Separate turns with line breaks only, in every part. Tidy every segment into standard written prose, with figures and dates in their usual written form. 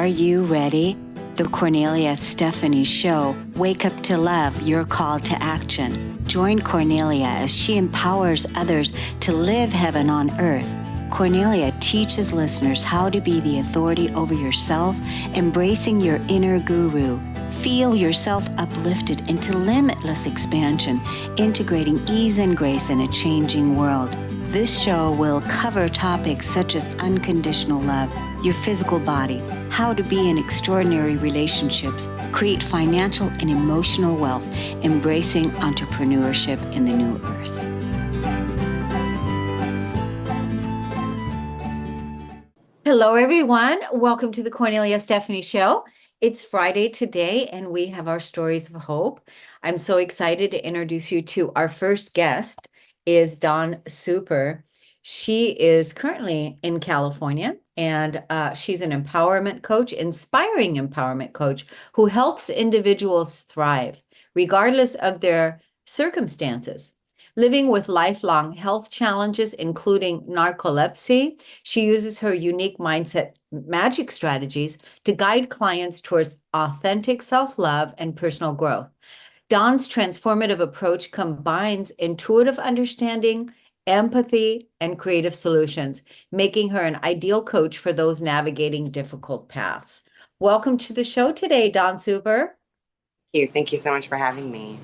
Are you ready? The Kornelia Stephanie Show. Wake up to love, your call to action. Join Kornelia as she empowers others to live heaven on earth. Kornelia teaches listeners how to be the authority over yourself, embracing your inner guru. Feel yourself uplifted into limitless expansion, integrating ease and grace in a changing world. This show will cover topics such as unconditional love, your physical body, how to be in extraordinary relationships, create financial and emotional wealth, embracing entrepreneurship in the new earth. Hello, everyone. Welcome to the Kornelia Stephanie Show. It's Friday today, and we have our stories of hope. I'm so excited to introduce you to our first guest is Dawn Super. She is currently in California, and she's an empowerment coach, inspiring empowerment coach, who helps individuals thrive, regardless of their circumstances. Living with lifelong health challenges, including narcolepsy, she uses her unique mindset magic strategies to guide clients towards authentic self-love and personal growth. Dawn's transformative approach combines intuitive understanding, empathy, and creative solutions, making her an ideal coach for those navigating difficult paths. Welcome to the show today, Dawn Super.
Thank you so much for having me.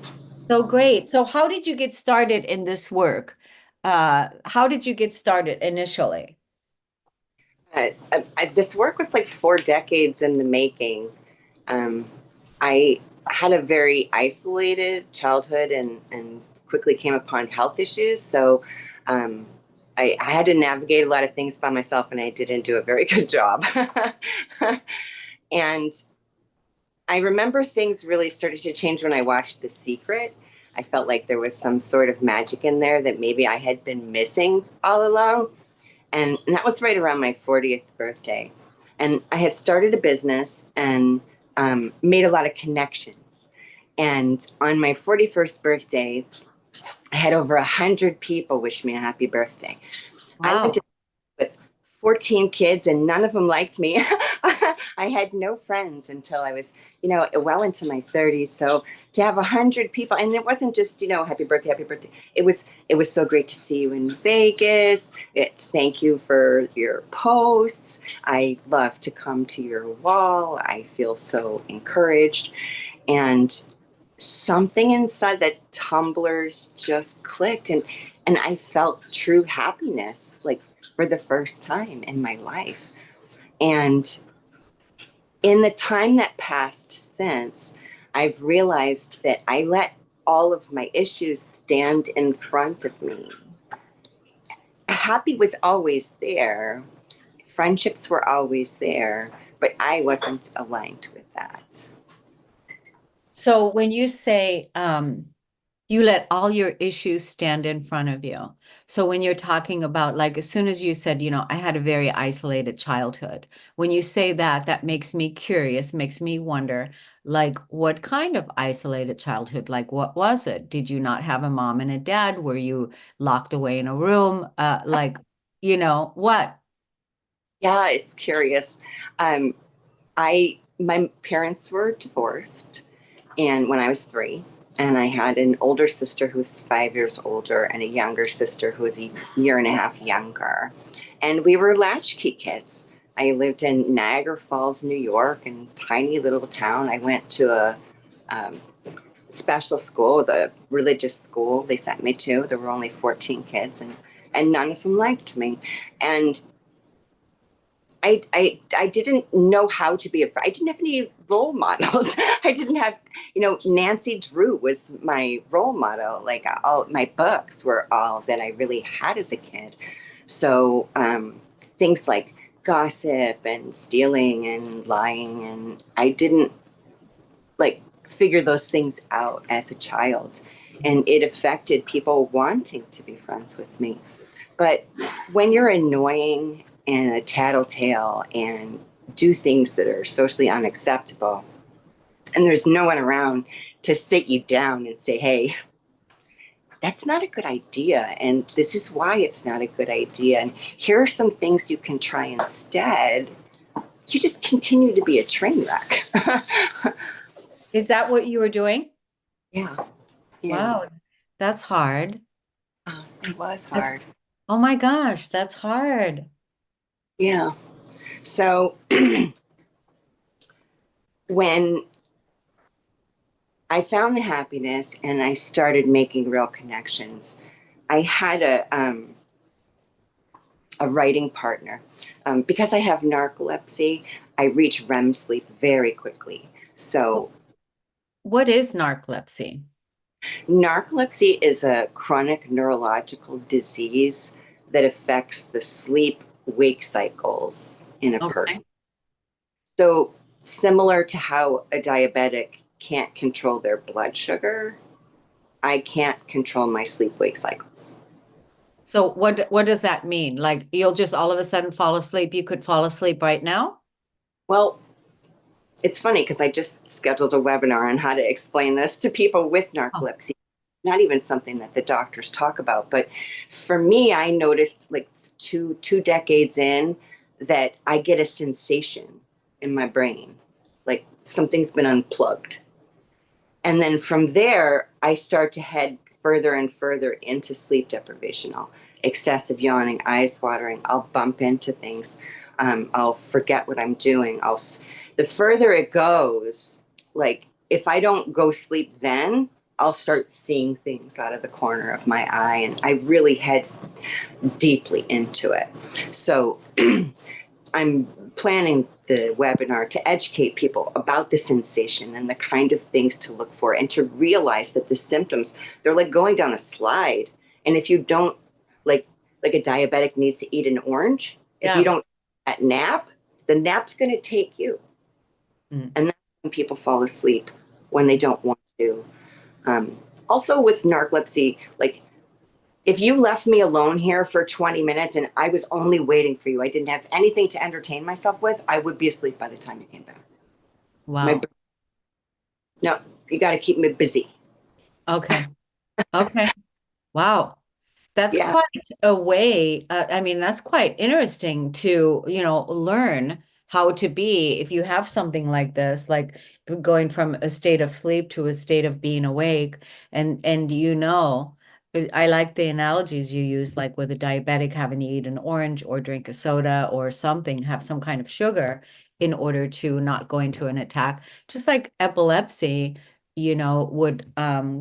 So great. So how did you get started in this work? How did you get started initially?
This work was like 4 decades in the making. I had a very isolated childhood and quickly came upon health issues. So I had to navigate a lot of things by myself, and I didn't do a very good job. And I remember things really started to change when I watched The Secret. I felt like there was some sort of magic in there that maybe I had been missing all along. And that was right around my 40th birthday. And I had started a business and made a lot of connections. And on my 41st birthday, I had over 100 people wish me a happy birthday.
Wow.
I went to with 14 kids, and none of them liked me. I had no friends until I was, well into my 30s. So to have 100 people, and it wasn't just, happy birthday, happy birthday. It was so great to see you in Vegas. Thank you for your posts. I love to come to your wall. I feel so encouraged. And something inside that tumblers just clicked, and I felt true happiness, like for the first time in my life. And in the time that passed since, I've realized that I let all of my issues stand in front of me. Happy was always there. Friendships were always there, but I wasn't aligned with that.
So when you say you let all your issues stand in front of you. So when you're talking about, like, as soon as you said, I had a very isolated childhood. When you say that, that makes me curious, makes me wonder, like, what kind of isolated childhood? Like, what was it? Did you not have a mom and a dad? Were you locked away in a room? What?
Yeah, it's curious. My parents were divorced, and when I was 3. And I had an older sister who was 5 years older and a younger sister who was a year and a half younger. And we were latchkey kids. I lived in Niagara Falls, New York, in a tiny little town. I went to a special school, the religious school they sent me to. There were only 14 kids, and none of them liked me. And I didn't know how to be I didn't have any role models. I didn't have, Nancy Drew was my role model. Like, all my books were all that I really had as a kid. So things like gossip and stealing and lying, and I didn't figure those things out as a child. And it affected people wanting to be friends with me. But when you're annoying and a tattletale and do things that are socially unacceptable, and there's no one around to sit you down and say, hey, that's not a good idea, and this is why it's not a good idea, and here are some things you can try instead, you just continue to be a train wreck.
Is that what you were doing?
Yeah. Yeah.
Wow, that's hard.
It was
That-
hard.
Oh my gosh, that's hard.
Yeah. So when I found the happiness and I started making real connections, I had a writing partner. Because I have narcolepsy, I reach REM sleep very quickly. So
What is narcolepsy?
narcolepsy is a chronic neurological disease that affects the sleep wake cycles in a
Okay.
person. So, similar to how a diabetic can't control their blood sugar, I can't control my sleep wake cycles.
So what does that mean? Like you'll just all of a sudden fall asleep. You could fall asleep right now?
Well, it's funny because I just scheduled a webinar on how to explain this to people with
Oh,
narcolepsy. Not even something that the doctors talk about, but for me, I noticed like two decades in that I get a sensation in my brain, like something's been unplugged. And then from there, I start to head further and further into sleep deprivation. I'll excessive yawning, eyes watering. I'll bump into things. I'll forget what I'm doing. The further it goes, like if I don't go sleep then, I'll start seeing things out of the corner of my eye. And I really head deeply into it. So I'm planning the webinar to educate people about the sensation and the kind of things to look for and to realize that the symptoms, they're like going down a slide. And if you don't, like like a diabetic needs to eat an orange, if you
yeah.
don't that nap, the nap's going to take you.
Mm.
And that's when people fall asleep when they don't want to. Also with narcolepsy, like if you left me alone here for 20 minutes and I was only waiting for you, I didn't have anything to entertain myself with, I would be asleep by the time you came back. My
Wow.
no, you got to keep me busy.
Okay. Okay. Wow. That's
Yeah.
quite a way. I mean, that's quite interesting to, learn how to be if you have something like this, like going from a state of sleep to a state of being awake. I like the analogies you use, like with a diabetic having to eat an orange or drink a soda or something, have some kind of sugar in order to not go into an attack. Just like epilepsy would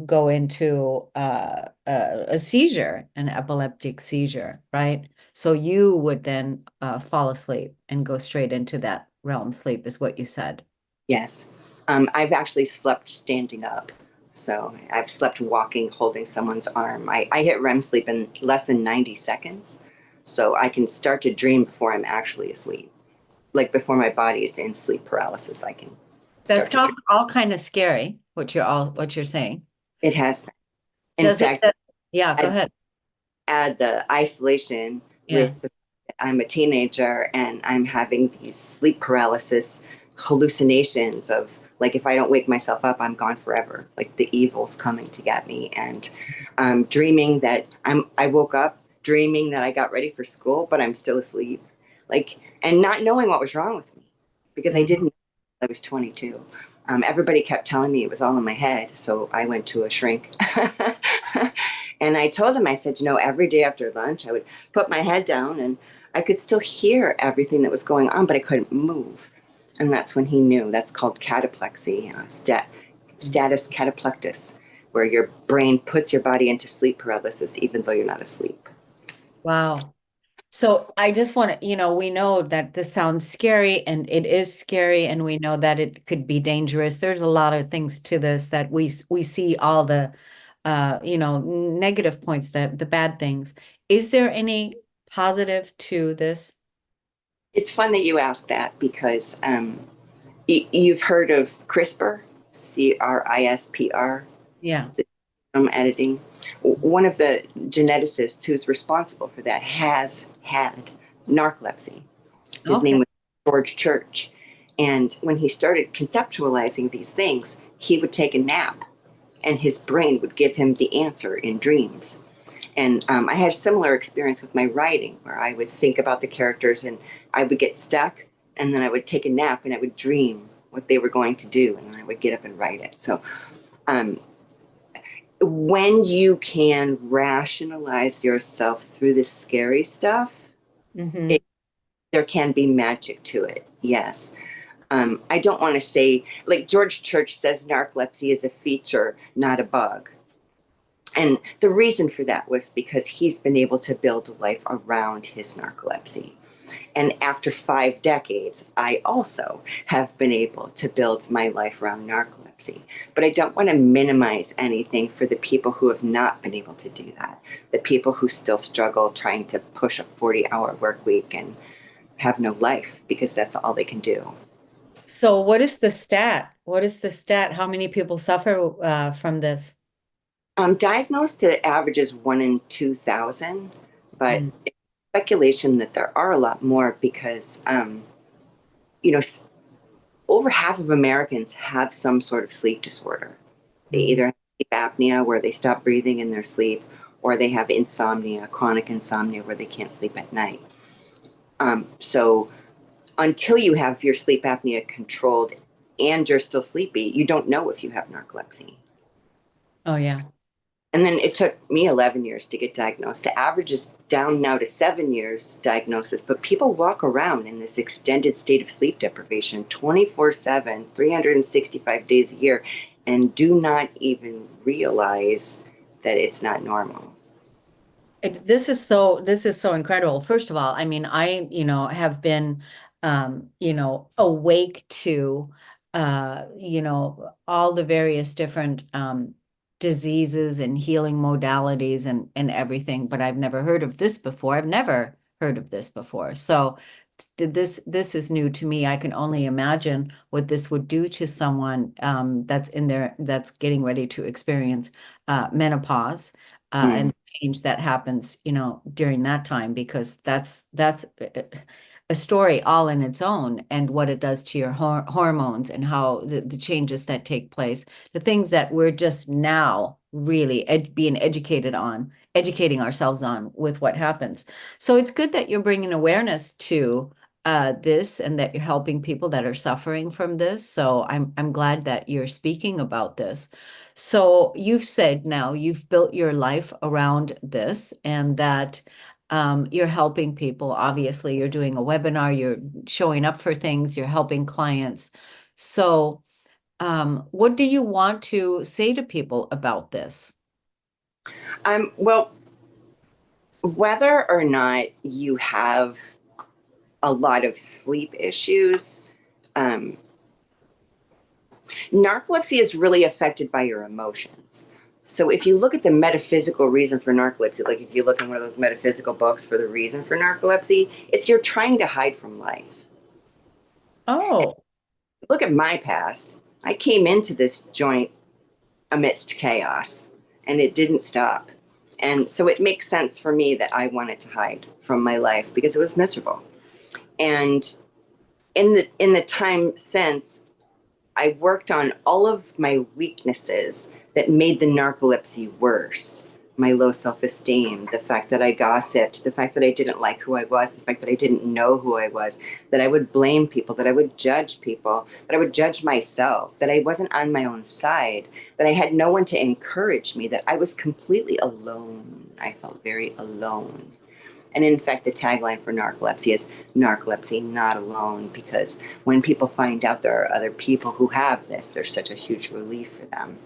go into a seizure, an epileptic seizure, right? So you would then fall asleep and go straight into that realm sleep, is what you said.
Yes. I've actually slept standing up. So I've slept walking, holding someone's arm. I hit REM sleep in less than 90 seconds. So I can start to dream before I'm actually asleep. Like before my body is in sleep paralysis, I can
That's
start to dream.
all kind of scary, what you're saying.
It has been. In
Does it?
fact,
Yeah, go
I
ahead.
add the isolation
Yeah.
with I'm a teenager and I'm having these sleep paralysis hallucinations of like if I don't wake myself up, I'm gone forever. Like the evil's coming to get me, and dreaming that I woke up dreaming that I got ready for school, but I'm still asleep. Like and not knowing what was wrong with me because I
Mhm.
didn't. I was 22. Everybody kept telling me it was all in my head, so I went to a shrink. And I told him, I said, every day after lunch, I would put my head down and I could still hear everything that was going on, but I couldn't move. And that's when he knew. That's called cataplexy, status cataplectus, where your brain puts your body into sleep paralysis even though you're not asleep.
Wow. So I just want to, we know that this sounds scary and it is scary, and we know that it could be dangerous. There's a lot of things to this that we see all the negative points, the bad things. Is there any positive to this?
It's fun that you ask that because you've heard of CRISPR, CRISPR,
Yeah.
editing. One of the geneticists who's responsible for that has had narcolepsy. His
Okay.
name was George Church. And when he started conceptualizing these things, he would take a nap and his brain would give him the answer in dreams. And I had a similar experience with my writing where I would think about the characters and I would get stuck and then I would take a nap and I would dream what they were going to do, and then I would get up and write it. So um, when you can rationalize yourself through the scary stuff,
Mm-hmm.
it, there can be magic to it. Yes. I don't want to say, like George Church says, narcolepsy is a feature, not a bug. And the reason for that was because he's been able to build a life around his narcolepsy. And after 5 decades, I also have been able to build my life around narcolepsy. But I don't want to minimize anything for the people who have not been able to do that, the people who still struggle trying to push a 40-hour work week and have no life because that's all they can do.
So what is the stat? What is the stat? How many people suffer from this?
Diagnosed, the average is 1 in 2,000, but
Mm.
it's speculation that there are a lot more because, you know, over half of Americans have some sort of sleep disorder. They
Mm.
either have sleep apnea, where they stop breathing in their sleep, or they have insomnia, chronic insomnia, where they can't sleep at night. So until you have your sleep apnea controlled and you're still sleepy, you don't know if you have narcolepsy.
Oh yeah.
And then it took me 11 years to get diagnosed. The average is down now to 7 years diagnosis, but people walk around in this extended state of sleep deprivation 24/7, 365 days a year, and do not even realize that it's not normal.
This is so incredible. First of all, I mean, I, have been awake to all the various different diseases and healing modalities and everything, but I've never heard of this before. I've never heard of this before. So this is new to me. I can only imagine what this would do to someone that's getting ready to experience menopause
Mm.
and change that happens, during that time, because that's a story all in its own, and what it does to your hormones and how the changes that take place, the things that we're just now really being educating ourselves on with what happens. So it's good that you're bringing awareness to this, and that you're helping people that are suffering from this. So I'm glad that you're speaking about this. So you've said now you've built your life around this, and that you're helping people. Obviously, you're doing a webinar, you're showing up for things, you're helping clients. So, what do you want to say to people about this?
Well, whether or not you have a lot of sleep issues, um, narcolepsy is really affected by your emotions. So if you look at the metaphysical reason for narcolepsy, like if you look in one of those metaphysical books for the reason for narcolepsy, it's you're trying to hide from life. And
Oh,
look at my past. I came into this joint amidst chaos, and it didn't stop. And so it makes sense for me that I wanted to hide from my life because it was miserable. And in the time since, I worked on all of my weaknesses that made the narcolepsy worse. My low self esteem, the fact that I gossiped, the fact that I didn't like who I was, the fact that I didn't know who I was, that I would blame people, that I would judge people, that I would judge myself, that I wasn't on my own side, that I had no one to encourage me, that I was completely alone. I felt very alone. And in fact, the tagline for narcolepsy is narcolepsy, not alone, because when people find out there are other people who have this, there's such a huge relief for them.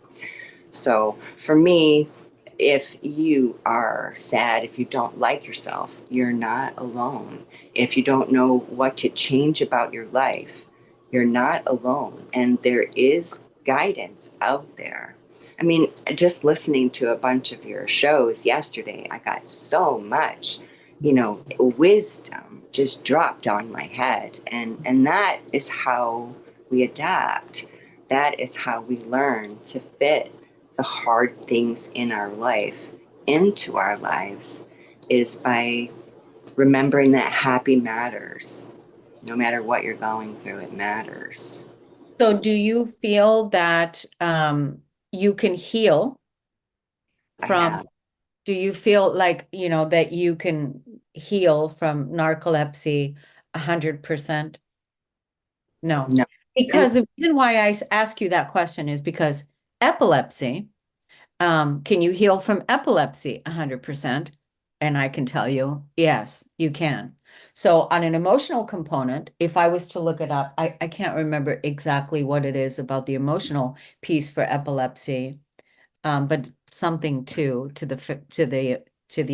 So for me, if you are sad, if you don't like yourself, you're not alone. If you don't know what to change about your life, you're not alone. And there is guidance out there. I mean, just listening to a bunch of your shows yesterday, I got so much, wisdom just dropped on my head. And that is how we adapt. That is how we learn to fit the hard things in our life into our lives, is by remembering that happy matters. No matter what you're going through, it matters.
so do you feel that you can heal
I
from,
have.
do you feel like, that you can heal from narcolepsy 100%? No.
No. And
Because the reason why ask you that question is because epilepsy, can you heal from epilepsy 100%? And I can tell you, yes, you can. So on an emotional component, if I was to look it up, I can't remember exactly what it is about the emotional piece for epilepsy, but something to the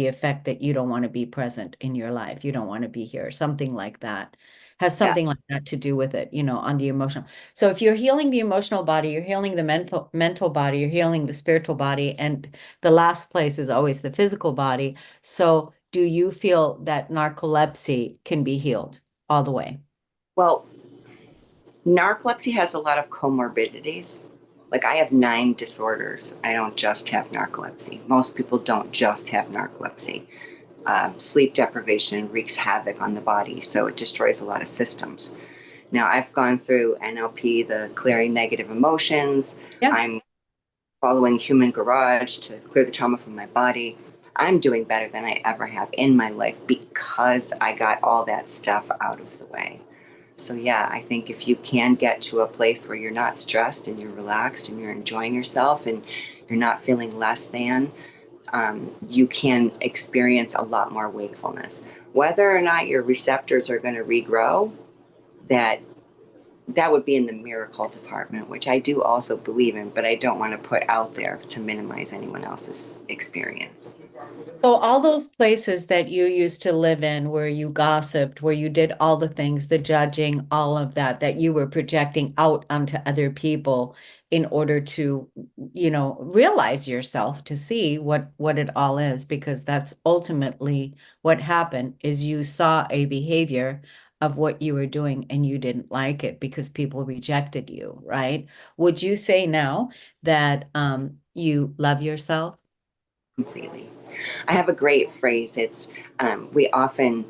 effect that you don't want to be present in your life. You don't want to be here. Something like that has
yeah,
something like that to do with it, on the emotional. So if you're healing the emotional body, you're healing the mental body, you're healing the spiritual body, and the last place is always the physical body. So do you feel that narcolepsy can be healed all the way?
well, narcolepsy has a lot of comorbidities. Like I have 9 disorders. I don't just have narcolepsy. Most people don't just have narcolepsy. Sleep deprivation wreaks havoc on the body, so it destroys a lot of systems. Now, I've gone through NLP, the clearing negative emotions.
Yeah.
I'm following Human Garage to clear the trauma from my body. I'm doing better than I ever have in my life because I got all that stuff out of the way. So, yeah, I think if you can get to a place where you're not stressed and you're relaxed and you're enjoying yourself and you're not feeling less than, you can experience a lot more wakefulness. Whether or not your receptors are going to regrow, that that would be in the miracle department, which I do also believe in, but I don't want to put out there to minimize anyone else's experience.
So all those places that you used to live in where you gossiped, where you did all the things, the judging, all of that, that you were projecting out onto other people in order to, realize yourself to see what it all is, because that's ultimately what happened is you saw a behavior of what you were doing and you didn't like it because people rejected you, right? Would you say now that you love yourself?
Completely. I have a great phrase. It's we often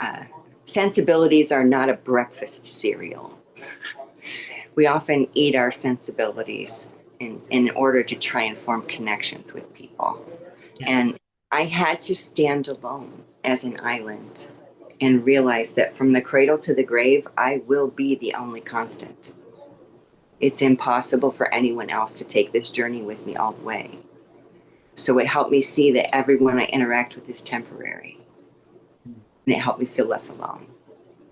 uh, sensibilities are not a breakfast cereal. We often eat our sensibilities in order to try and form connections with people.
Yeah.
And I had to stand alone as an island and realize that from the cradle to the grave, I will be the only constant. It's impossible for anyone else to take this journey with me all the way. So it helped me see that everyone I interact with is temporary. And it helped me feel less alone.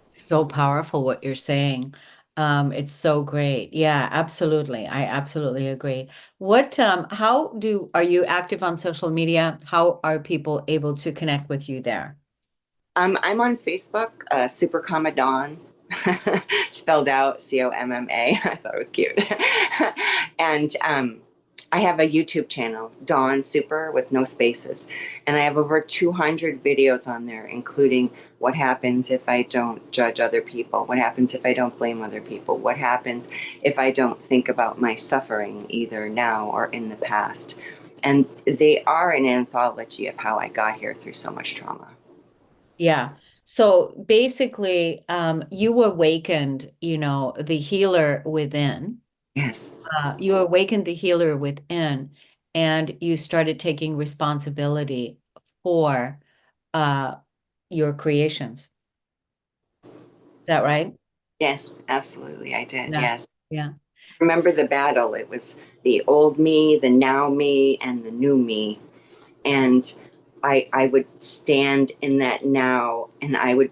So powerful what you're saying. It's so great. Yeah, absolutely. I absolutely agree. Are you active on social media? How are people able to connect with you there?
I'm on Facebook, Super Comma Dawn, spelled out COMMA. I thought it was cute. And I have a YouTube channel, Dawn Super, with no spaces. And I have over 200 videos on there, including what happens if I don't judge other people, what happens if I don't blame other people, what happens if I don't think about my suffering either now or in the past. And they are an anthology of how I got here through so much trauma.
Yeah. So basically, you awakened, the healer within.
Yes.
You awakened the healer within, and you started taking responsibility for uh, your creations. Is that right?
Yes, absolutely. I did.
Yeah.
Yes.
Yeah.
Remember the battle. It was the old me, the now me, and the new me. And I would stand in that now and I would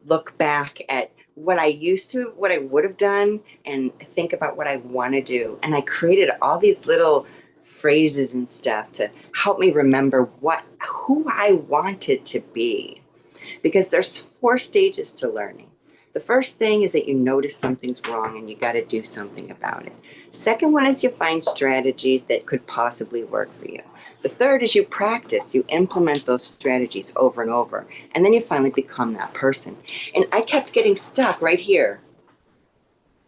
look back at what I used to, what I would have done, and think about what I want to do. And I created all these little phrases and stuff to help me remember who I wanted to be, because there's 4 stages to learning. The first thing is that you notice something's wrong and you got to do something about it. Second one is you find strategies that could possibly work for you. The third is you practice, you implement those strategies over and over, and then you finally become that person. And I kept getting stuck right here.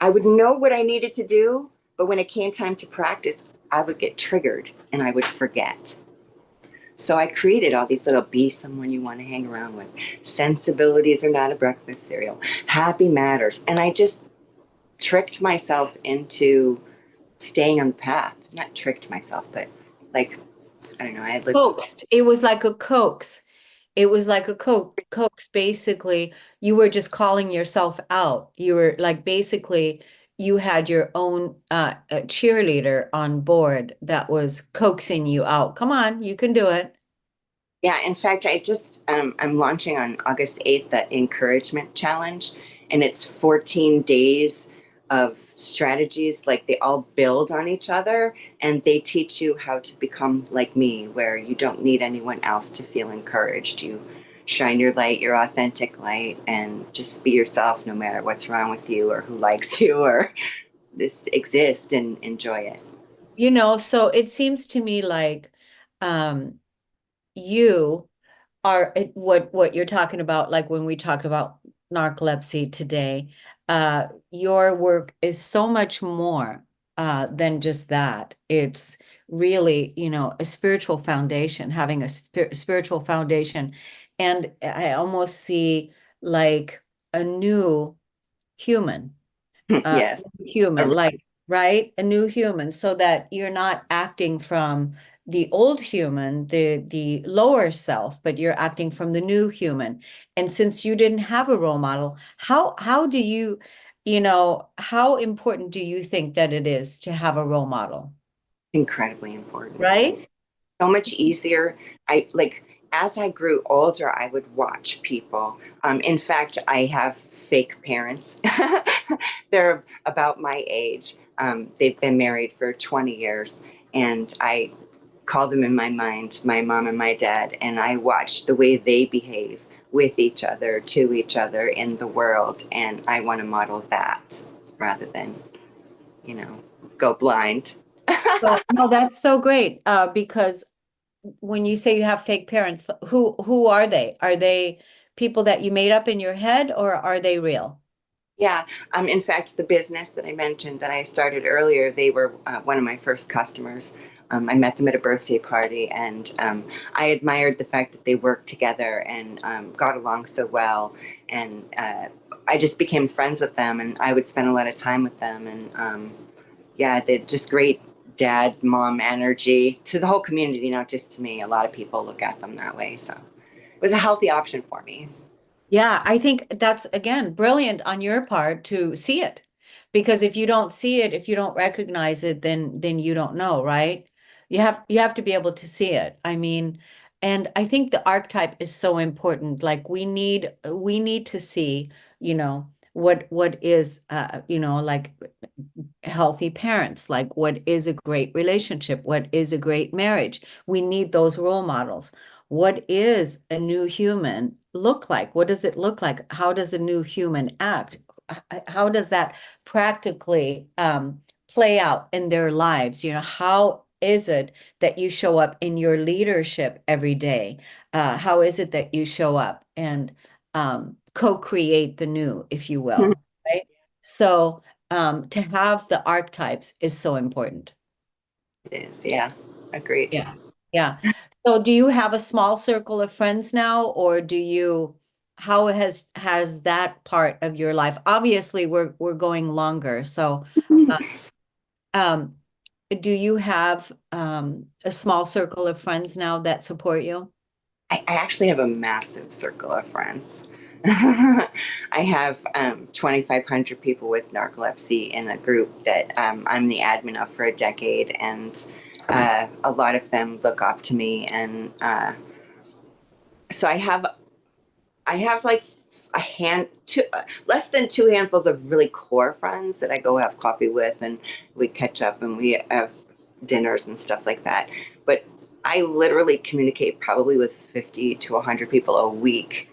I would know what I needed to do, but when it came time to practice, I would get triggered and I would forget. So I created all these little be someone you want to hang around with. Sensibilities are not a breakfast cereal. Happy matters. And I just tricked myself into staying on the path. Not tricked myself, but like, I don't know, I had like,
Coaxed. It was like a coax. It was like a Coke's basically, you were just calling yourself out. You were like basically you had your own cheerleader on board that was coaxing you out. Come on, you can do it.
Yeah, in fact, I'm launching on August 8th the encouragement challenge, and it's 14 days of strategies. Like they all build on each other, and they teach you how to become like me, where you don't need anyone else to feel encouraged. You shine your light, your authentic light, and just be yourself no matter what's wrong with you or who likes you or this exist and enjoy it.
So it seems to me like um you are what you're talking about, like when we talk about narcolepsy today, your work is so much more than just that. It's really, a spiritual foundation, having a spiritual foundation. And I almost see like a new human
Yes.
human, like, right? A new human, so that you're not acting from the old human, the lower self, but you're acting from the new human. And since you didn't have a role model, how do you, how important do you think that it is to have a role model?
Incredibly important.
Right?
So much easier. I like as I grew older, I would watch people. In fact, I have fake parents. They're about my age. They've been married for 20 years, and I call them in my mind my mom and my dad, and I watch the way they behave with each other, to each other in the world, and I want to model that rather than, you know, go blind.
So, no, that's so great. Because when you say you have fake parents, who are they? Are they people that you made up in your head, or are they real?
Yeah. In fact, the business that I mentioned that I started earlier, they were one of my first customers. I met them at a birthday party, and I admired the fact that they worked together and got along so well. And I just became friends with them, and I would spend a lot of time with them. And yeah, they're just great dad, mom energy to the whole community, not just to me. A lot of people look at them that way. So it was a healthy option for me.
Yeah, I think that's again brilliant on your part to see it. Because if you don't see it, if you don't recognize it, then you don't know, right? You have to be able to see it. I mean, and I think the archetype is so important. Like we need to see, what is like healthy parents, like what is a great relationship, what is a great marriage. We need those role models. What is a new human look like? What does it look like? How does a new human act? How does that practically play out in their lives? How is it that you show up in your leadership every day? How is it that you show up and co-create the new, if you will, right? So to have the archetypes is so important.
It is, yeah, agreed.
Yeah. Yeah. So do you have a small circle of friends now, or how has that part of your life? Obviously, we're going longer. So uh, um, do you have a small circle of friends now that support you?
I actually have a massive circle of friends. I have 2,500 people with narcolepsy in a group that I'm the admin of for a decade, and a lot of them look up to me. And so I have like less than two handfuls of really core friends that I go have coffee with, and we catch up and we have dinners and stuff like that. But I literally communicate probably with 50 to 100 people a week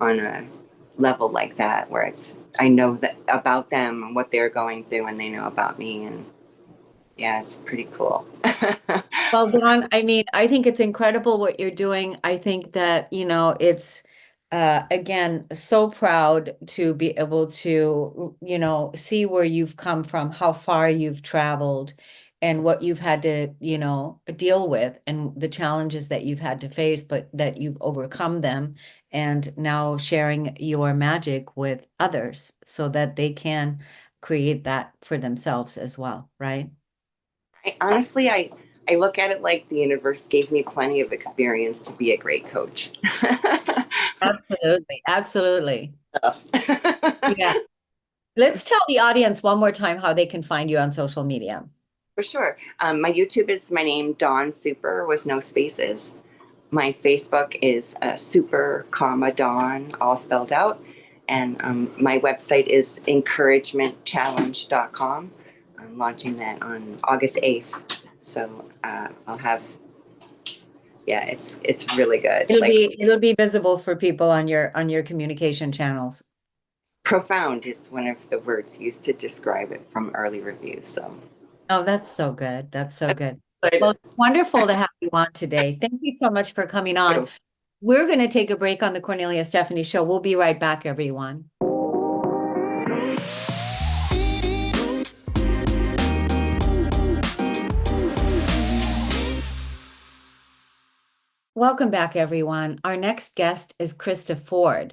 on a level like that, where it's I know that about them and what they're going through, and they know about me, and yeah, it's pretty cool.
Well, Dawn, I mean, I think it's incredible what you're doing. I think that, it's again, so proud to be able to, see where you've come from, how far you've traveled, and what you've had to, deal with, and the challenges that you've had to face, but that you've overcome them, and now sharing your magic with others so that they can create that for themselves as well, right?
I honestly, I look at it like the universe gave me plenty of experience to be a great coach.
Absolutely. Absolutely. Yeah. Let's tell the audience one more time how they can find you on social media.
For sure. My YouTube is my name, Dawn Super, with no spaces. My Facebook is super, comma, Dawn, all spelled out. And my website is encouragementchallenge.com. I'm launching that on August 8th. So I'll have, yeah, it's really good.
It'll be visible for people on your communication channels.
Profound is one of the words used to describe it from early reviews. So
Oh, that's so good. That's so good. Well,
excited.
it's wonderful to have you on today. Thank you so much for coming on. We're going to take a break on the Kornelia Stephanie Show. We'll be right back, everyone. Welcome back, everyone. Our next guest is Krista Ford.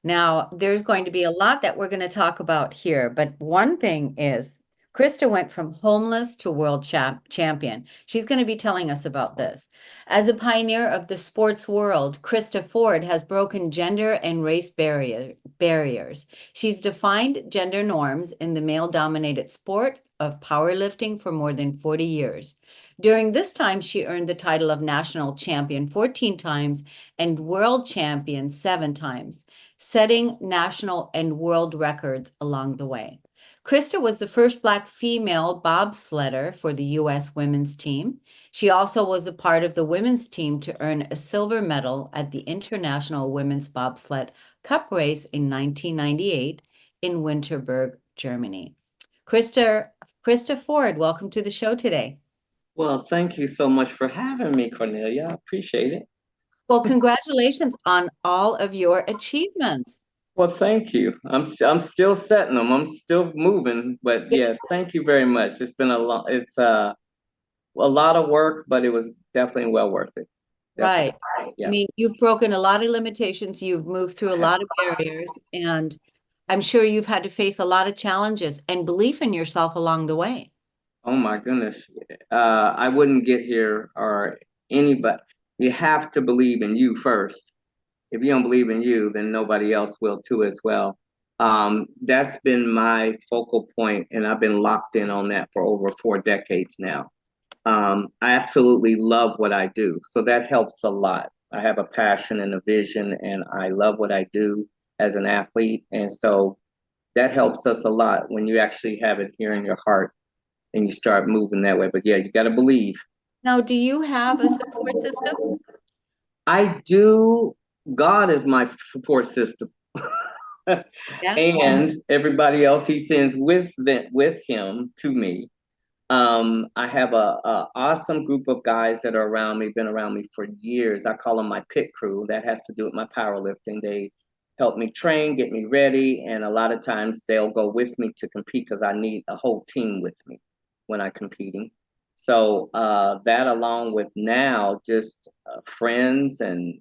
Now, there's going to be a lot that we're going to talk about here, but one thing is Krista went from homeless to world champion. She's going to be telling us about this. As a pioneer of the sports world, Krista Ford has broken gender and race barriers. She's defined gender norms in the male-dominated sport of powerlifting for more than 40 years. During this time, she earned the title of national champion 14 times and world champion 7 times, setting national and world records along the way. Krista was the first Black female bobsledder for the U.S. women's team. She also was a part of the women's team to earn a silver medal at the International Women's Bobsled Cup race in 1998 in Winterberg, Germany. Krista Ford, welcome to the show today.
Well, thank you so much for having me, Cornelia. I appreciate it.
Well, congratulations on all of your achievements.
Well, thank you. I'm still setting them. I'm still moving, but yes, thank you very much. It's been a lot of work, but it was definitely well worth it. Definitely.
Right.
Yeah.
I mean, you've broken a lot of limitations, you've moved through a lot of barriers, and I'm sure you've had to face a lot of challenges and belief in yourself along the way.
Oh my goodness. I wouldn't get here or anybody. You have to believe in you first. If you don't believe in you, then nobody else will too as well. That's been my focal point, and I've been locked in on that for over 4 decades now. I absolutely love what I do, so that helps a lot. I have a passion and a vision, and I love what I do as an athlete, and so that helps us a lot when you actually have it here in your heart and you start moving that way. But yeah, you got to believe.
Now, do you have a support system?
I do. God is my support system.
Yeah.
And everybody else he sends with him to me. I have a awesome group of guys that are around me, been around me for years. I call them my pit crew. That has to do with my powerlifting. They help me train, get me ready, and a lot of times they'll go with me to compete because I need a whole team with me when I'm competing. So that along with now just friends and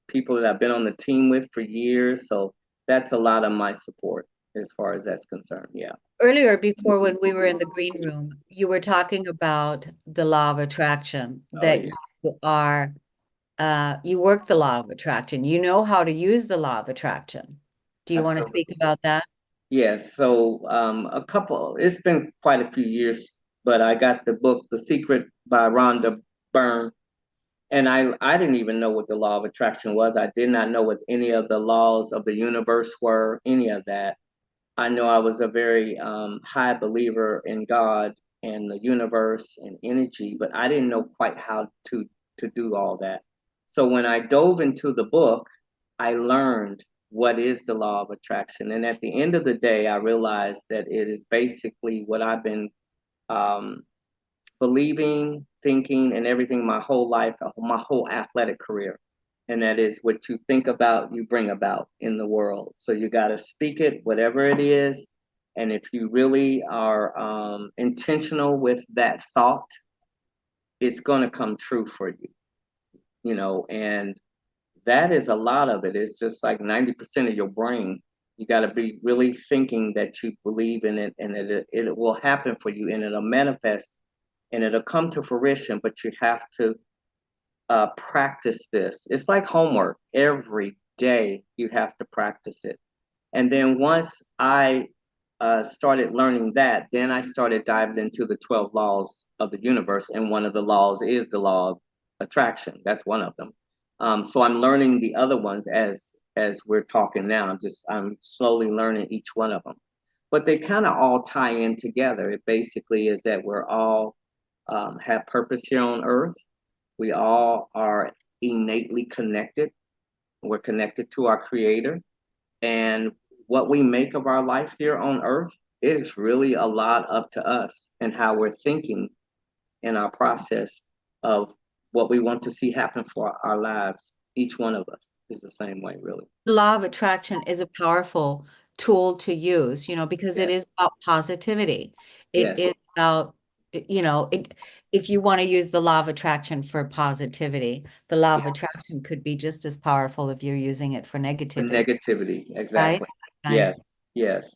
people that I've been on the team with for years. So that's a lot of my support as far as that's concerned. Yeah.
Earlier, before when we were in the green room, you were talking about the law of attraction,
Oh
that
yeah.
you are you work the law of attraction. You know how to use the law of attraction. Do you want to speak
Absolutely.
about that?
Yes. So it's been quite a few years, but I got the book, The Secret by Rhonda Byrne. And I didn't even know what the law of attraction was. I did not know what any of the laws of the universe were, any of that. I know I was a very high believer in God and the universe and energy, but I didn't know quite how to do all that. So when I dove into the book, I learned what is the law of attraction. And at the end of the day, I realized that it is basically what I've been um, believing, thinking, and everything my whole life, my whole athletic career. And that is what you think about, you bring about in the world. So you got to speak it, whatever it is. And if you really are intentional with that thought, it's going to come true for you, and that is a lot of it. It's just like 90% of your brain. You got to be really thinking that you believe in it and that it will happen for you and it'll manifest and it'll come to fruition, but you have to practice this. It's like homework. Every day you have to practice it. And then once I started learning that, then I started diving into the 12 laws of the universe. And one of the laws is the law of attraction. That's one of them. So I'm learning the other ones as we're talking now. I'm slowly learning each one of them. But they kind of all tie in together. It basically is that we're all have purpose here on earth. We all are innately connected. We're connected to our creator. And what we make of our life here on earth is really a lot up to us and how we're thinking in our process of what we want to see happen for our lives. Each one of us is the same way, really.
The law of attraction is a powerful tool to use, because it
Yes.
is about positivity. It
Yes.
is about, if you want to use the law of attraction for positivity, the law of attraction could be just as powerful if you're using it for
For
negativity,
negativity,
right?
exactly.
Right.
Yes. Yes.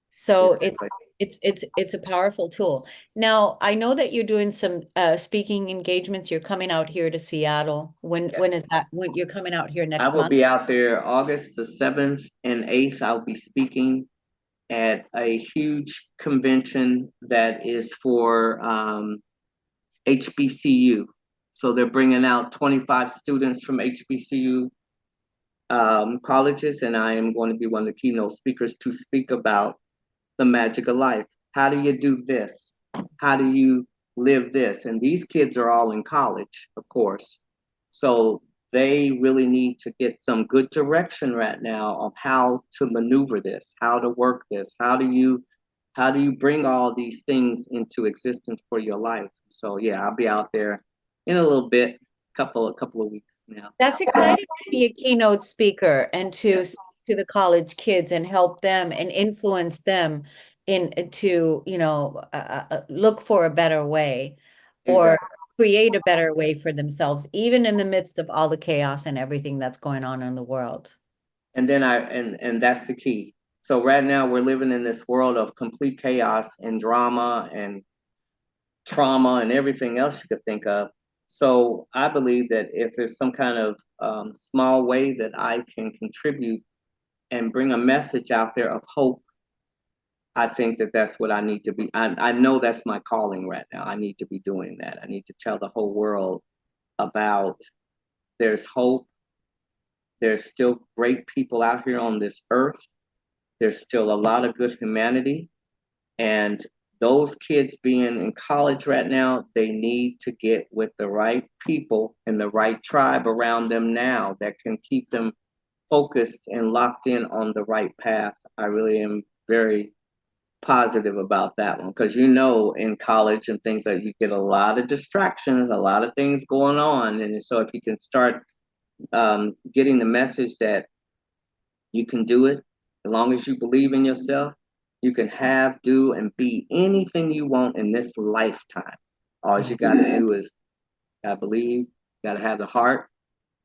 So
Exactly.
it's a powerful tool. Now, I know that you're doing some speaking engagements. You're coming out here to Seattle. When
Yes.
is that? When you're coming out here
I
next
will
month?
be out there August the 7th and 8th. I'll be speaking at a huge convention that is for HBCU. So they're bringing out 25 students from HBCU colleges, and I am going to be one of the keynote speakers to speak about the magic of life. How do you do this? How do you live this? And these kids are all in college, of course. So they really need to get some good direction right now on how to maneuver this, how to work this, how do you bring all these things into existence for your life? So yeah, I'll be out there in a little bit, couple of weeks now.
That's exciting to be a keynote speaker and
Yeah,
to speak to the college kids and help them and influence them to, look for a better way or
exactly.
create a better way for themselves, even in the midst of all the chaos and everything that's going on in the world.
And then and that's the key. So right now we're living in this world of complete chaos and drama and trauma and everything else you could think of. So I believe that if there's some kind of small way that I can contribute and bring a message out there of hope, I think that that's what I need to be. I know that's my calling right now. I need to be doing that. I need to tell the whole world about there's hope. There's still great people out here on this earth. There's still a lot of good humanity. And those kids being in college right now, they need to get with the right people and the right tribe around them now that can keep them focused and locked in on the right path. I really am very positive about that one because in college and things like you get a lot of distractions, a lot of things going on. And so if you can start getting the message that you can do it as long as you believe in yourself. You can have, do, and be anything you want in this lifetime. All you got to do is gotta believe, got to have the heart,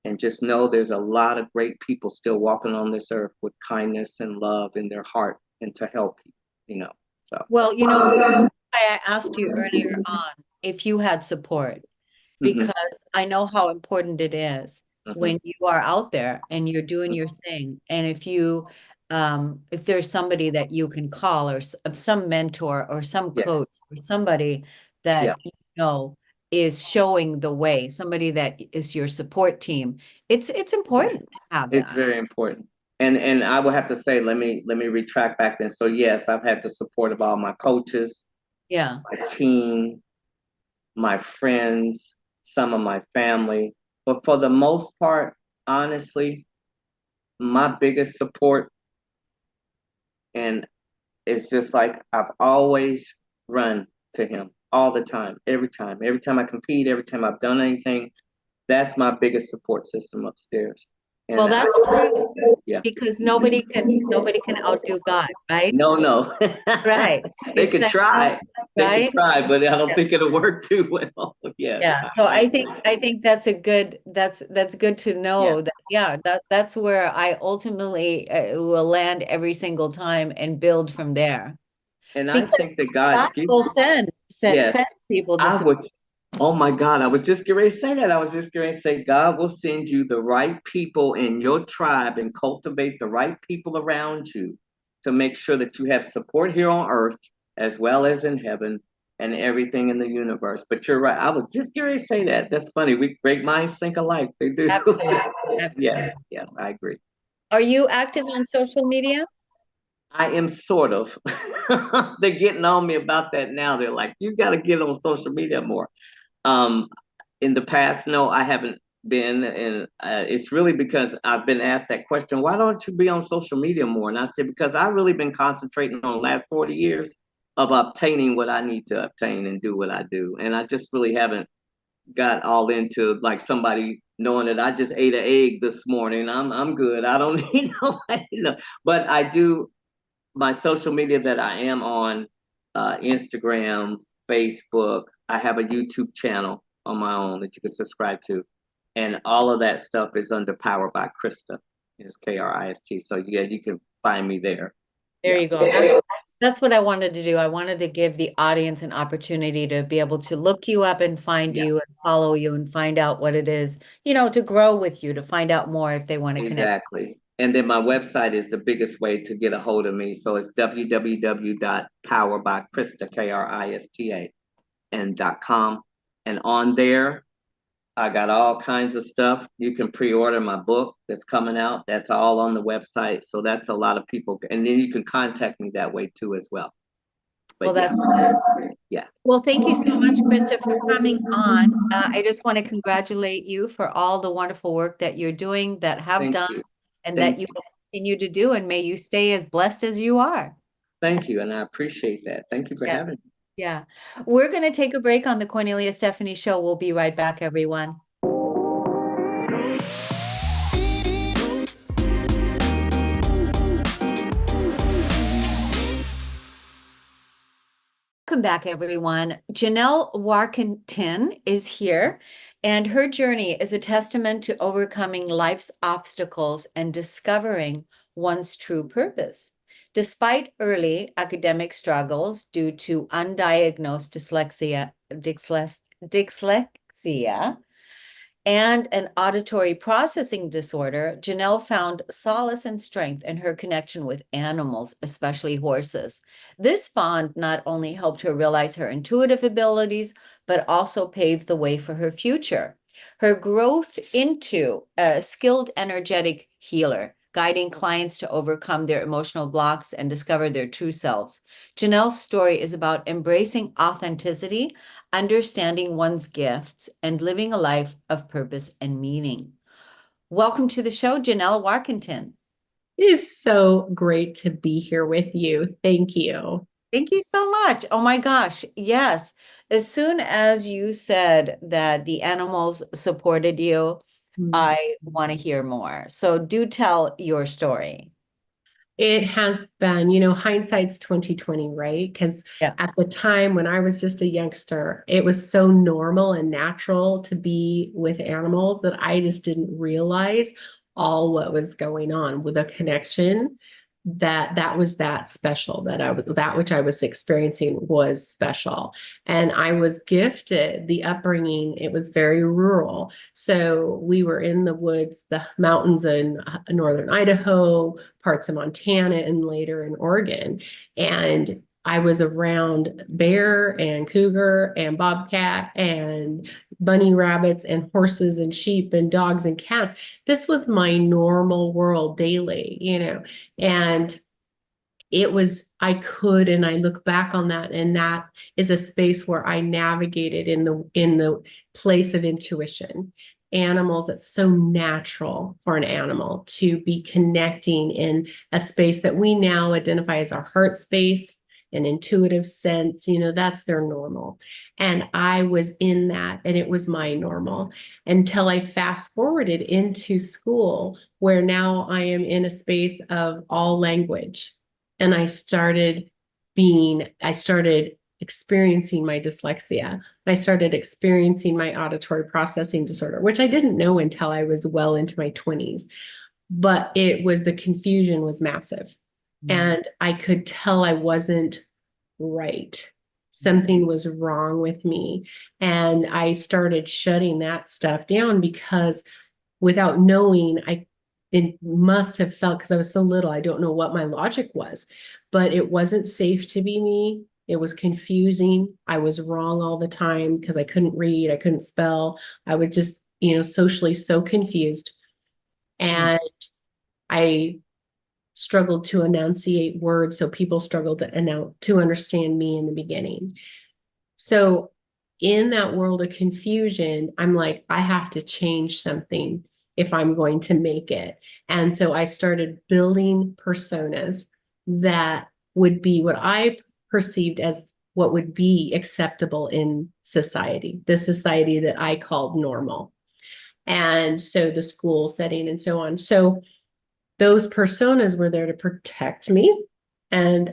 and just know there's a lot of great people still walking on this earth with kindness and love in their heart and to help people. So.
Well, I asked you earlier on if you had support,
Mm-hmm,
because I know how important it is
mm-hmm.
when you are out there and you're doing your thing. And if there's somebody that you can call or some mentor or some
Yes.
coach or somebody
Yeah.
that is showing the way, somebody that is your support team, it's important to have
It's
that.
very important. And I will have to say, let me retract back then. So yes, I've had the support of all my coaches,
Yeah.
my team, my friends, some of my family. But for the most part, honestly, my biggest support, and it's just like I've always run to him all the time, every time I compete, every time I've done anything, that's my biggest support system upstairs.
Well,
And
that's true
yeah,
because nobody can outdo God, right?
no.
Right.
They
It's
could
that,
try,
right?
but I don't
Yeah.
think it'll work too well. Yeah,
Yeah. So I think that's good to
yeah,
know that, yeah, that's where I ultimately will land every single time and build from there.
And I
Because
think that God
God
gives,
will send
yes,
people to
I
support.
would, oh my God, I was just getting ready to say that. I was just getting ready to say, God will send you the right people in your tribe and cultivate the right people around you to make sure that you have support here on earth as well as in heaven and everything in the universe. But you're right. I was just getting ready to say that. That's funny. We great minds think alike. They do.
Absolutely.
Yes,
Absolutely.
yes, I agree.
Are you active on social media?
I am sort of. They're getting on me about that now. They're like, you got to get on social media more. Um, in the past, no, I haven't been, and it's really because I've been asked that question. Why don't you be on social media more? And I said because I've really been concentrating on the last 40 years of obtaining what I need to obtain and do what I do, and I just really haven't got all into like somebody knowing that I just ate an egg this morning. I'm good. I don't need nobody to know. But I do my social media that I am on, Instagram, Facebook. I have a YouTube channel on my own that you can subscribe to, and all of that stuff is under Power by Krista. It's Krist. So yeah, you can find me there.
There
Yeah.
you go. That's what I wanted to do. I wanted to give the audience an opportunity to be able to look you up and find
Yeah,
you and follow you and find out what it is, to grow with you, to find out more if they want to connect.
exactly. And then my website is the biggest way to get a hold of me. So it's www.powerbykrista, Krista, and .com. And on there, I got all kinds of stuff. You can pre-order my book that's coming out. That's all on the website. So that's a lot of people. And then you can contact me that way too as well.
Well,
But yeah,
that's wonderful.
yeah.
Well, thank you so much, Krista, for coming on. I just want to congratulate you for all the wonderful work that you're doing, that have
Thank
done,
you.
and that
Thank
you
you.
will continue to do. And may you stay as blessed as you are.
Thank you. And I appreciate that. Thank you for
Yeah.
having me.
Yeah. We're going to take a break on the Kornelia Stephanie Show. We'll be right back, everyone. Welcome back, everyone. Janell Warkentin is here, and her journey is a testament to overcoming life's obstacles and discovering one's true purpose. Despite early academic struggles due to undiagnosed dyslexia, and an auditory processing disorder, Janell found solace and strength in her connection with animals, especially horses. This bond not only helped her realize her intuitive abilities, but also paved the way for her future. Her growth into a skilled, energetic healer, guiding clients to overcome their emotional blocks and discover their true selves. Janell's story is about embracing authenticity, understanding one's gifts, and living a life of purpose and meaning. Welcome to the show, Janell Warkentin.
It is so great to be here with you. Thank you.
Thank you so much. Oh my gosh. Yes. As soon as you said that the animals supported you, I want to hear more. So do tell your story.
It has been, hindsight's 2020, right? Because
Yeah.
at the time when I was just a youngster, it was so normal and natural to be with animals that I just didn't realize all what was going on with a connection that was that special, that which I was experiencing was special. And I was gifted the upbringing. It was very rural. So we were in the woods, the mountains in northern Idaho, parts of Montana, and later in Oregon. And I was around bear and cougar and bobcat and bunny rabbits and horses and sheep and dogs and cats. This was my normal world daily, and and I look back on that, and that is a space where I navigated in the place of intuition. Animals, it's so natural for an animal to be connecting in a space that we now identify as our heart space, an intuitive sense, that's their normal. And I was in that, and it was my normal until I fast forwarded into school, where now I am in a space of all language. And I started experiencing my dyslexia. I started experiencing my auditory processing disorder, which I didn't know until I was well into my 20s. But the confusion was massive. And I could tell I wasn't right. Something was wrong with me. And I started shutting that stuff down because without knowing, it must have felt, because I was so little, I don't know what my logic was, but it wasn't safe to be me. It was confusing. I was wrong all the time because I couldn't read, I couldn't spell. I was just, socially so confused. And I struggled to enunciate words, so people struggled to understand me in the beginning. So in that world of confusion, I'm like, I have to change something if I'm going to make it. And so I started building personas that would be what I perceived as what would be acceptable in society, the society that I called normal. And so the school setting and so on. So those personas were there to protect me. And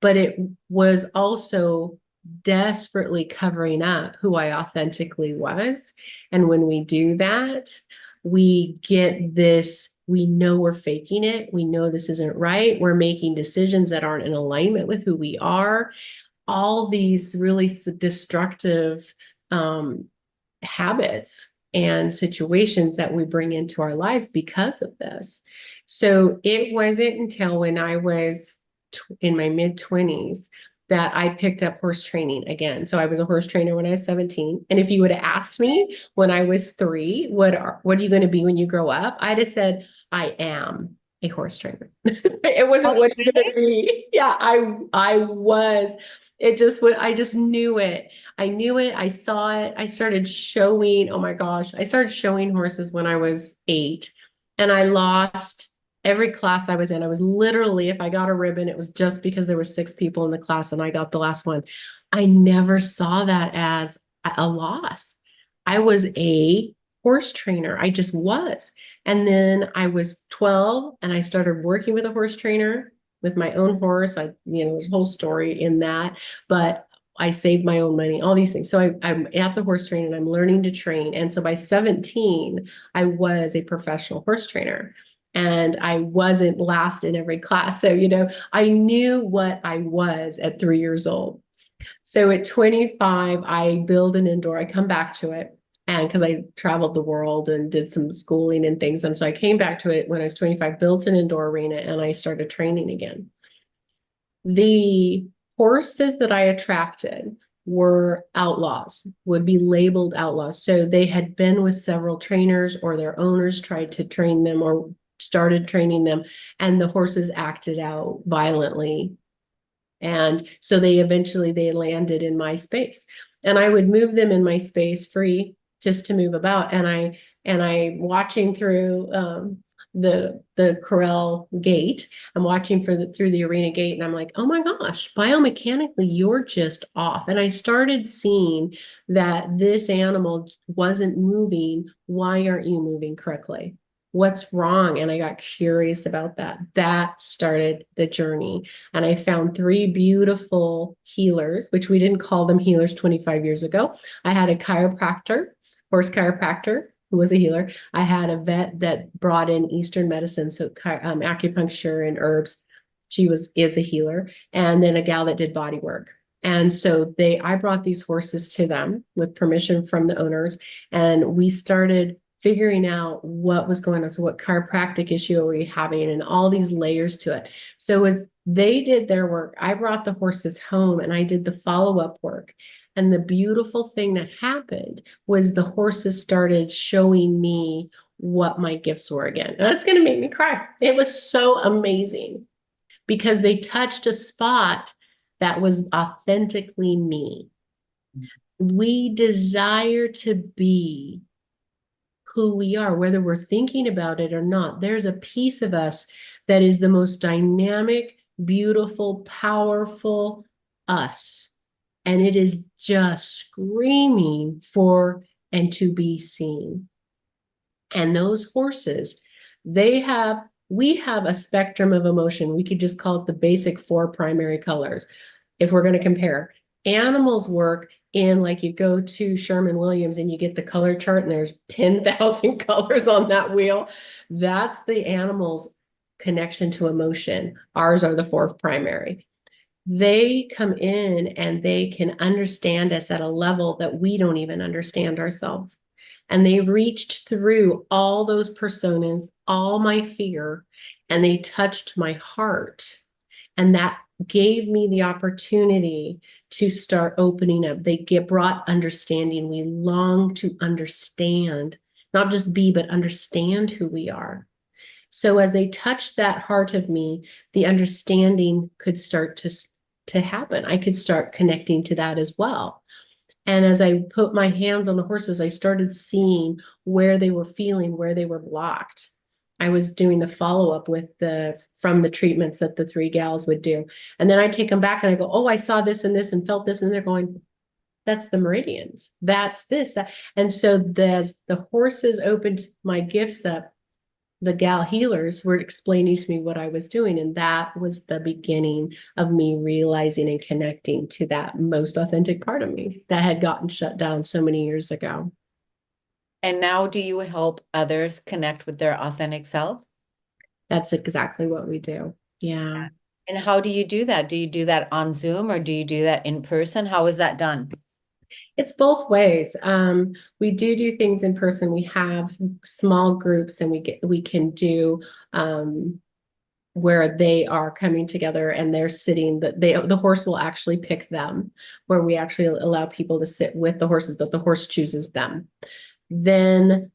but it was also desperately covering up who I authentically was. And when we do that, we get this, we know we're faking it. We know this isn't right. We're making decisions that aren't in alignment with who we are. All these really destructive habits and situations that we bring into our lives because of this. So it wasn't until when I was in my mid-20s that I picked up horse training again. So I was a horse trainer when I was 17. And if you would have asked me when I was 3, what are you going to be when you grow up? I'd have said, I am a horse trainer. It wasn't what you're going to be. Yeah, I was. It just was, I just knew it. I knew it. I saw it. I started showing, oh my gosh, I started showing horses when I was 8, and I lost every class I was in. I was literally, if I got a ribbon, it was just because there were 6 people in the class and I got the last one. I never saw that as a loss. I was a horse trainer. I just was. And then I was 12 and I started working with a horse trainer with my own horse. There's a whole story in that, but I saved my own money, all these things. So I'm at the horse train and I'm learning to train. And so by 17, I was a professional horse trainer. And I wasn't last in every class. So, I knew what I was at 3 years old. So at 25, I build an indoor, I come back to it. And because I traveled the world and did some schooling and things. And so I came back to it when I was 25, built an indoor arena, and I started training again. The horses that I attracted were outlaws, would be labeled outlaws. So they had been with several trainers, or their owners tried to train them or started training them, and the horses acted out violently. And so they landed in my space, and I would move them in my space free just to move about. And I watching through the corral gate. I'm watching through the arena gate, and I'm like, oh my gosh, biomechanically, you're just off. And I started seeing that this animal wasn't moving. Why aren't you moving correctly? What's wrong? And I got curious about that. That started the journey. And I found 3 beautiful healers, which we didn't call them healers 25 years ago. I had a chiropractor, horse chiropractor, who was a healer. I had a vet that brought in Eastern medicine, so acupuncture and herbs. She is a healer. And then a gal that did body work. And so I brought these horses to them with permission from the owners. And we started figuring out what was going on. So what chiropractic issue are we having, and all these layers to it. So as they did their work, I brought the horses home and I did the follow-up work. And the beautiful thing that happened was the horses started showing me what my gifts were again. And that's going to make me cry. It was so amazing because they touched a spot that was authentically me. We desire to be who we are, whether we're thinking about it or not. There's a piece of us that is the most dynamic, beautiful, powerful us. And it is just screaming for and to be seen. And those horses, we have a spectrum of emotion. We could just call it the basic 4 primary colors. If we're going to compare, animals work in, like, you go to Sherman-Williams and you get the color chart and there's 10,000 colors on that wheel. That's the animal's connection to emotion. Ours are the 4th primary. they come in and they can understand us at a level that we don't even understand ourselves. And they reached through all those personas, all my fear, and they touched my heart. And that gave me the opportunity to start opening up. They brought understanding. We long to understand, not just be, but understand who we are. So as they touched that heart of me, the understanding could start to happen. I could start connecting to that as well. And as I put my hands on the horses, I started seeing where they were feeling, where they were blocked. I was doing the follow-up from the treatments that the 3 gals would do. And then I take them back and I go, oh, I saw this and this and felt this. And they're going, that's the meridians. That's this. That. And so as the horses opened my gifts up, the gal healers were explaining to me what I was doing. And that was the beginning of me realizing and connecting to that most authentic part of me that had gotten shut down so many years ago.
And now do you help others connect with their authentic self?
That's exactly what we do. Yeah.
And how do you do that? Do you do that on Zoom or do you do that in person? How is that done?
It's both ways. We do things in person. We have small groups, and we can do where they are coming together and they're sitting. The horse will actually pick them, where we actually allow people to sit with the horses, but the horse chooses them. Then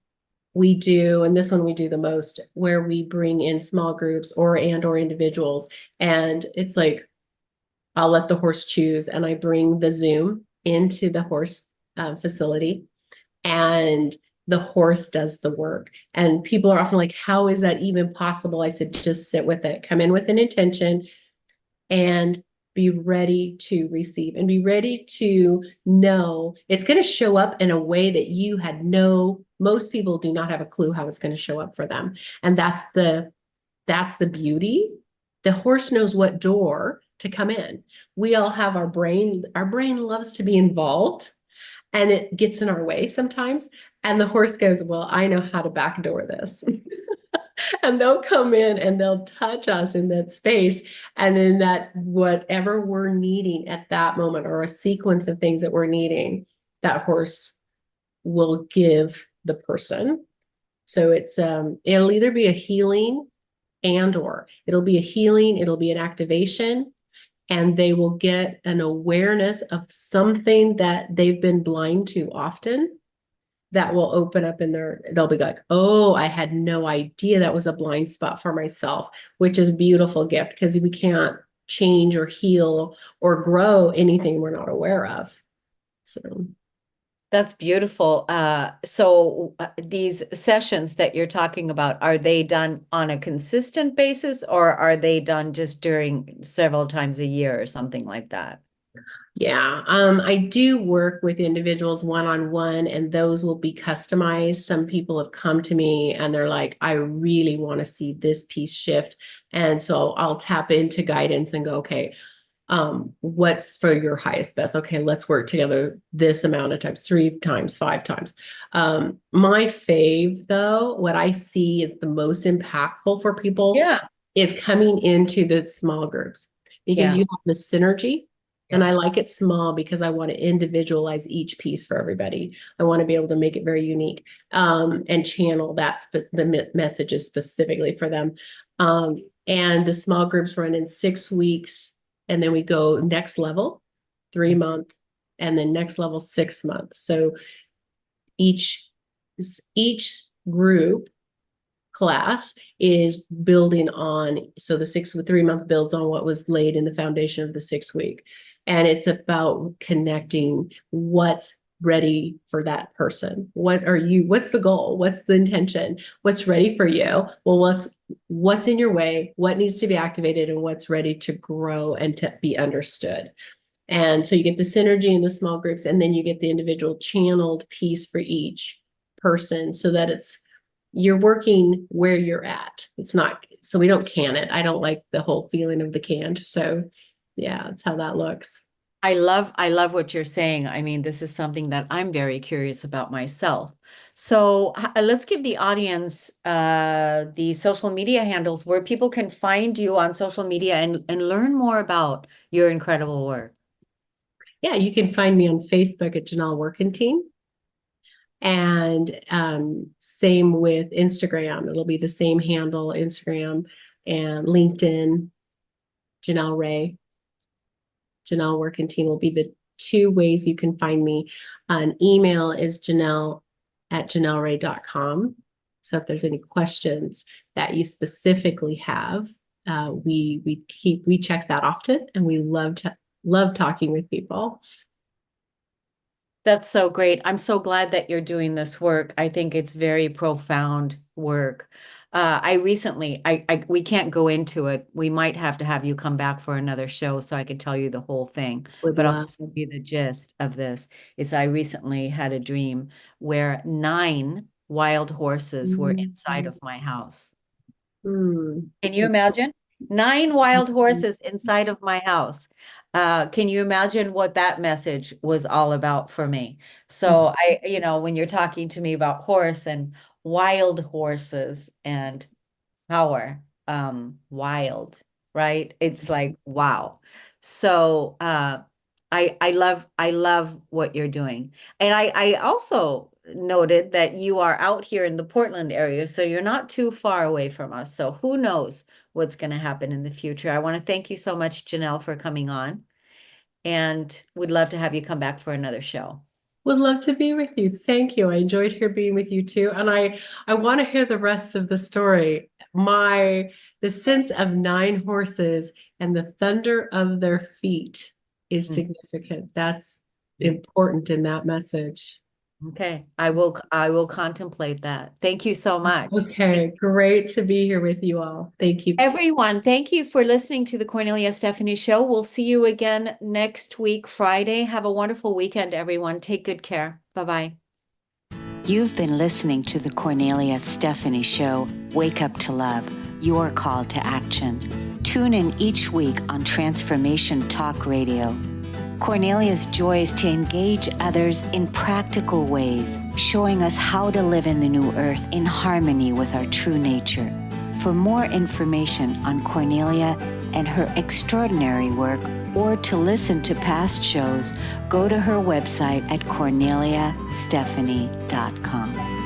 we do, and this one we do the most, where we bring in small groups or individuals, and it's like I'll let the horse choose, and I bring the Zoom into the horse facility, and the horse does the work. And people are often like, how is that even possible? I said, just sit with it, come in with an intention, and be ready to receive, and be ready to know it's going to show up in a way that most people do not have a clue how it's going to show up for them. And that's the beauty. The horse knows what door to come in. We all have our brain loves to be involved, and it gets in our way sometimes. And the horse goes, well, I know how to backdoor this. And they'll come in and they'll touch us in that space. And then that whatever we're needing at that moment, or a sequence of things that we're needing, that horse will give the person. So it'll either be a healing or it'll be a healing, it'll be an activation, and they will get an awareness of something that they've been blind to often, that will open up they'll be like, oh, I had no idea that was a blind spot for myself, which is a beautiful gift, because we can't change or heal or grow anything we're not aware of. So
That's beautiful. So these sessions that you're talking about, are they done on a consistent basis, or are they done just during several times a year or something like that?
yeah, I do work with individuals one-on-one, and those will be customized. Some people have come to me and they're like, I really want to see this piece shift. And so I'll tap into guidance and go, okay, what's for your highest best? Okay, let's work together this amount of times, 3 times, 5 times. My fave, though, what I see is the most impactful for people is coming into the small groups, because you have the synergy. And I like it small because I want to individualize each piece for everybody. I want to be able to make it very unique, and channel the messages specifically for them. And the small groups run in 6 weeks. And then we go next level, 3 month, and then next level, 6 months. So each group class is building on. So the 3 month builds on what was laid in the foundation of the 6 week. And it's about connecting what's ready for that person. What's the goal? What's the intention? What's ready for you? Well, what's in your way? What needs to be activated, and what's ready to grow and to be understood? And so you get the synergy in the small groups, and then you get the individual channeled piece for each person, so that you're working where you're at. It's not, so we don't can it. I don't like the whole feeling of the canned. So yeah, that's how that looks.
I love what you're saying. I mean, this is something that I'm very curious about myself. So let's give the audience the social media handles where people can find you on social media and learn more about your incredible work.
Yeah, you can find me on Facebook at Janell Warkentin. And same with Instagram. It'll be the same handle, Instagram and LinkedIn, Janell Ray. Janell Warkentin will be the two ways you can find me. An email is janell@janellray.com. So if there's any questions that you specifically have, we check that often, and we love talking with people.
That's so great. I'm so glad that you're doing this work. I think it's very profound work. We can't go into it. We might have to have you come back for another show so I could tell you the whole thing.
Would
But I'll
love.
just give you the gist of this. Is I recently had a dream where 9 wild horses were inside of my house. Can you imagine? 9 wild horses inside of my house. Can you imagine what that message was all about for me? So when you're talking to me about horse and wild horses and power, wild, right? It's like, wow. So I love what you're doing. And I also noted that you are out here in the Portland area, so you're not too far away from us. So who knows what's going to happen in the future. I want to thank you so much, Janell, for coming on, and would love to have you come back for another show.
Would love to be with you. Thank you. I enjoyed here being with you too. And I want to hear the rest of the story. The sense of 9 horses and the thunder of their feet is significant. That's important in that message.
Okay, I will contemplate that. Thank you so much.
Okay, great to be here with you all. Thank you.
Everyone, thank you for listening to the Kornelia Stephanie Show. We'll see you again next week, Friday. Have a wonderful weekend, everyone. Take good care. Bye-bye.
You've been listening to the Kornelia Stephanie Show, Wake Up to Love, your call to action. Tune in each week on Transformation Talk Radio. Kornelia's joy is to engage others in practical ways, showing us how to live in the new earth in harmony with our true nature. For more information on Kornelia and her extraordinary work, or to listen to past shows, go to her website at korneliastephanie.com.